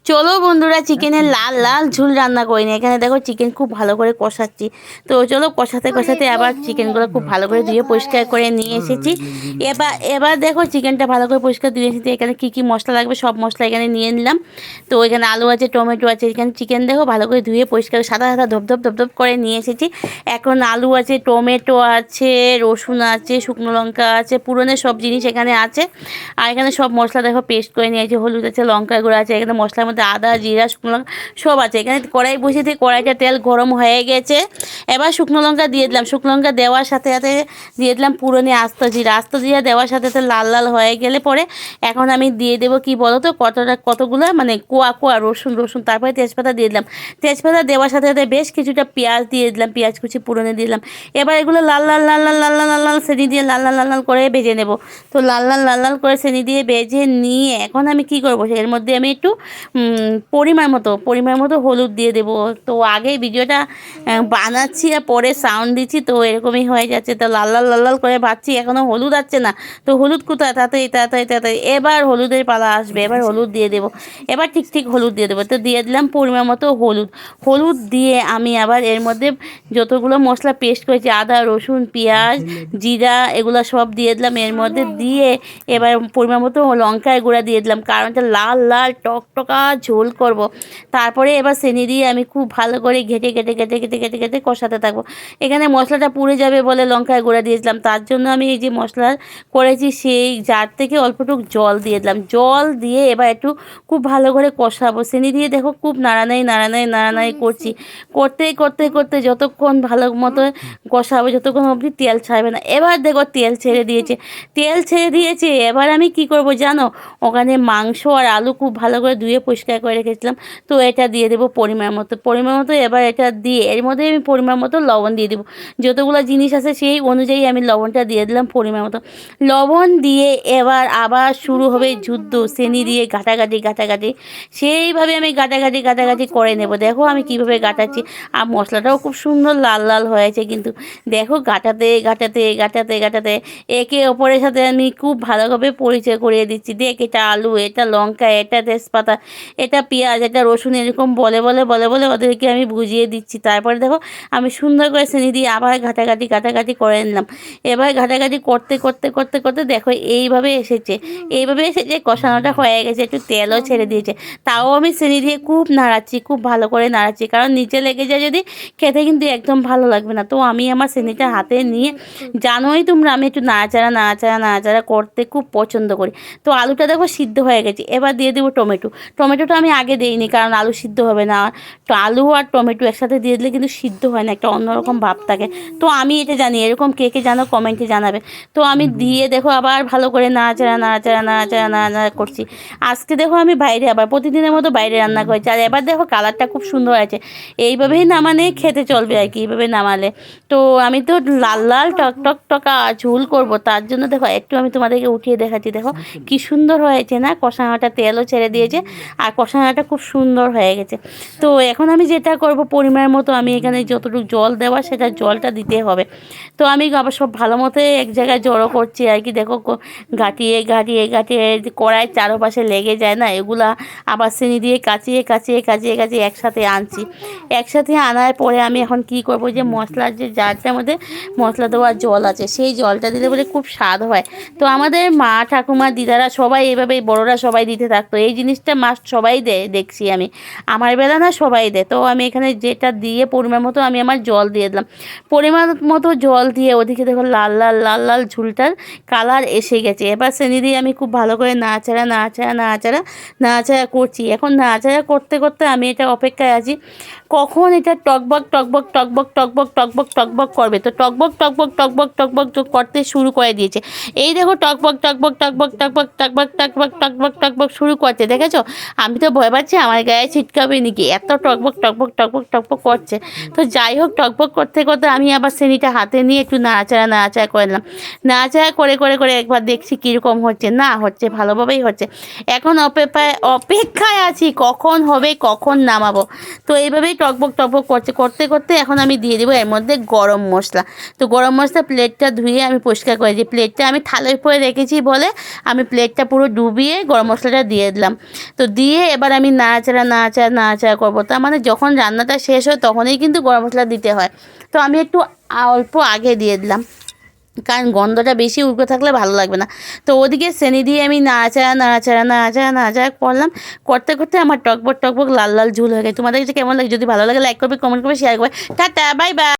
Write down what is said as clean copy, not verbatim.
চলো বন্ধুরা, চিকেনের লাল লাল ঝোল রান্না করি না। এখানে দেখো চিকেন খুব ভালো করে কষাচ্ছি। তো চলো কষাতে কষাতে আবার চিকেনগুলো খুব ভালো করে ধুয়ে পরিষ্কার করে নিয়ে এসেছি। এবার এবার দেখো চিকেনটা ভালো করে পরিষ্কার ধুয়ে এসেছি। এখানে কী কী মশলা লাগবে সব মশলা এখানে নিয়ে নিলাম। তো এখানে আলু আছে, টমেটো আছে, এখানে চিকেন দেখো ভালো করে ধুয়ে পরিষ্কার সাদা সাদা ধপধপ ধপধপ করে নিয়ে এসেছি। এখন আলু আছে, টমেটো আছে, রসুন আছে, শুকনো লঙ্কা আছে, পুরনের সব জিনিস এখানে আছে। আর এখানে সব মশলা দেখো পেস্ট করে নিয়েছি। হলুদ আছে, লঙ্কা গুঁড়ো আছে, এখানে মশলার মধ্যে আদা, জিরা, শুকনো লঙ্কা সব আছে। এখানে কড়াই বসিয়ে দিয়ে কড়াইটা তেল গরম হয়ে গেছে। এবার শুকনো লঙ্কা দিয়ে দিলাম। শুকনো লঙ্কা দেওয়ার সাথে সাথে দিয়ে দিলাম পুরনে আস্ত জিরা। আস্ত জিরা দেওয়ার সাথে সাথে লাল লাল হয়ে গেলে পরে এখন আমি দিয়ে দেবো কি বলো তো, কতগুলো মানে কোয়া রসুন, তারপরে তেজপাতা দিয়ে দিলাম। তেজপাতা দেওয়ার সাথে সাথে বেশ কিছুটা পেঁয়াজ দিয়ে দিলাম। পেঁয়াজ কুচি পুরনে দিলাম। এবার এগুলো লাল লাল লাল লাল লাল লাল লাল লাল সেনি দিয়ে লাল লাল লাল লাল করে ভেজে নেব। তো লাল লাল লাল লাল করে সেনি দিয়ে ভেজে নিয়ে এখন আমি কি করবো, এর মধ্যে আমি একটু পরিমাণ মতো হলুদ দিয়ে দেবো। তো আগে ভিডিওটা বানাচ্ছি আর পরে সাউন্ড দিচ্ছি, তো এরকমই হয়ে যাচ্ছে। তো লাল লাল লাল লাল করে ভাজছি, এখনও হলুদ আসছে না। তো হলুদ কোথায়, তাড়াতাড়ি এবার হলুদের পালা আসবে। এবার হলুদ দিয়ে দেবো। এবার ঠিক হলুদ দিয়ে দেবো। তো দিয়ে দিলাম পরিমাণ মতো হলুদ দিয়ে আমি আবার এর মধ্যে যতগুলো মশলা পেস্ট করেছি, আদা, রসুন, পেঁয়াজ, জিরা, এগুলো সব দিয়ে দিলাম এর মধ্যে। দিয়ে এবার পরিমাণ মতো লঙ্কার গুঁড়া দিয়ে দিলাম, কারণ এটা লাল লাল টকটকা ঝোল করব। তারপরে এবার চিনি দিয়ে আমি খুব ভালো করে ঘেটে কষাতে থাকবো। এখানে মশলাটা পুড়ে যাবে বলে লঙ্কার গুঁড়া দিয়েছিলাম, তার জন্য আমি এই যে মশলা করেছি সেই জার থেকে অল্পটুকু জল দিয়ে দিলাম। জল দিয়ে এবার একটু খুব ভালো করে কষাবো। চিনি দিয়ে দেখো খুব নাড়ানাড়ি করতে যতক্ষণ ভালো মতো কষাবো, যতক্ষণ অবধি তেল ছাড়বে না। এবার দেখো তেল ছেড়ে দিয়েছে। এবার আমি কি করব জানো, ওখানে মাংস আর আলু খুব ভালো করে ধুয়ে পরিষ্কার করে রেখেছিলাম। তো এটা দিয়ে দেবো পরিমাণ মতো। এবার এটা দিয়ে এর মধ্যে আমি পরিমাণ মতো লবণ দিয়ে দেবো। যতগুলো জিনিস আছে সেই অনুযায়ী আমি লবণটা দিয়ে দিলাম পরিমাণ মতো। লবণ দিয়ে এবার আবার শুরু হবে যুদ্ধ। চিনি দিয়ে ঘাটাঘাটি সেইভাবে আমি ঘাটাঘাটি করে নেব। দেখো আমি কিভাবে ঘাটাচ্ছি। আর মশলাটাও খুব সুন্দর লাল লাল হয়েছে। কিন্তু দেখো ঘাটাতে একে অপরের সাথে আমি খুব ভালোভাবে পরিচয় করিয়ে দিচ্ছি। দেখ, এটা আলু, এটা লঙ্কা, এটা তেজপাতা, এটা পেঁয়াজ, এটা রসুন, এরকম বলে ওদেরকে আমি বুঝিয়ে দিচ্ছি। তারপরে দেখো আমি সুন্দর করে চিনি দিয়ে আবার ঘাটাঘাটি করে নিলাম। এবার ঘাটাঘাটি করতে দেখো এইভাবে এসেছে। কষানোটা হয়ে গেছে, একটু তেলও ছেড়ে দিয়েছে। তাও আমি চিনি দিয়ে খুব ভালো করে নাড়াচ্ছি, কারণ নিচে লেগে যায় যদি, খেতে কিন্তু একদম ভালো লাগবে না। তো আমি আমার চিনিটা হাতে নিয়ে, জানোই তোমরা আমি একটু নাড়াচাড়া করতে খুব পছন্দ করি। তো আলুটা দেখো সিদ্ধ হয়ে গেছে। এবার দিয়ে দেবো টমেটোটা আমি আগে দিইনি, কারণ আলু সিদ্ধ হবে না। তো আলু আর টমেটো একসাথে দিয়ে দিলে কিন্তু সিদ্ধ হয় না, একটা অন্যরকম ভাব থাকে। তো আমি এটা জানি, এরকম কে জানো কমেন্টে জানাবে। তো আমি দিয়ে দেখো আবার ভালো করে নাড়াচাড়া করছি। আজকে দেখো আমি আবার প্রতিদিনের মতো বাইরে রান্না করেছি। আর এবার দেখো কালারটা খুব সুন্দর আছে। এইভাবেই নামানে খেতে চলবে আর কি, এইভাবে নামালে। তো আমি তো লাল লাল টকা ঝোল করব, তার জন্য দেখো একটু আমি তোমাদেরকে উঠিয়ে দেখাচ্ছি। দেখো কি সুন্দর হয়েছে না, কষানোটা তেলও ছেড়ে দিয়েছে আর কষানোটা খুব সুন্দর হয়ে গেছে। তো এখন আমি যেটা করব, পরিমাণ মতো আমি এখানে যতটুকু জল দেওয়া সেটা জলটা দিতে হবে। তো আমি আবার সব ভালো মতো এক জায়গায় জড়ো করছি আর কি। দেখো ঘাটিয়ে কড়াই চারপাশে লেগে যায় না, এগুলা আবার চিনি দিয়ে কাচিয়ে একসাথে আনছি। একসাথে আনার পরে আমি এখন কি করব, যে মশলার যে জারটার মধ্যে মশলা দেওয়ার জল আছে সেই জলটা দিলে বলে খুব স্বাদ হয়। তো আমাদের মা, ঠাকুমা, দিদারা সবাই এইভাবে, বড়রা সবাই দিতে থাকতো। এই জিনিসটা মাস্ট সবাই দেয়, দেখছি আমি। আমার বেলা না সবাই দেয়। তো আমি এখানে যেটা দিয়ে পরিমাণ মতো আমি আমার জল দিয়ে দিলাম। পরিমাণ মতো জল দিয়ে ওদিকে দেখো লাল লাল ঝুলটার কালার এসে গেছে। এবার চিনি দিয়ে আমি খুব ভালো করে নাড়াচাড়া করছি। এখন নাড়াচাড়া করতে আমি এটা অপেক্ষায় আছি কখন এটা টকবক করবে। তো টকবক করতে শুরু করে দিয়েছে। এই দেখো টকবক শুরু করছে, দেখেছো? আমি তো ভয় পাচ্ছি আমার গায়ে ছিটকাবে নাকি, এত টকবক করছে। তো যাই হোক, টকবক করতে আমি আবার চিনিটা হাতে নিয়ে একটু নাড়াচাড়া করে নিলাম। নাড়াচাড়া করে একবার দেখছি কীরকম হচ্ছে। না, হচ্ছে, ভালোভাবেই হচ্ছে। এখন অপেক্ষায় আছি কখন হবে, কখন নামাবো। তো এইভাবেই টকবক করতে এখন আমি দিয়ে দেবো এর মধ্যে গরম মশলা। তো গরম মশলা প্লেটটা ধুয়ে আমি পরিষ্কার করেছি। প্লেটটা আমি থালের উপরে রেখেছি বলে আমি প্লেটটা পুরো ডুবিয়ে গরম মশলাটা দিয়ে দিলাম। তো দিয়ে দিয়ে এবার আমি নাড়াচাড়া করবো। তার মানে যখন রান্নাটা শেষ হয় তখনই কিন্তু গরম মশলা দিতে হয়। তো আমি একটু অল্প আগে দিয়ে দিলাম, কারণ গন্ধটা বেশি উঠে থাকলে ভালো লাগবে না। তো ওদিকে চেনি দিয়ে আমি নাড়াচাড়া করলাম। করতে করতে আমার টকবক লাল লাল ঝোল হয়ে গেছে। তোমাদের কাছে কেমন লাগে? যদি ভালো লাগে লাইক করবে, কমেন্ট করবে, শেয়ার করবে। Tata, bye bye.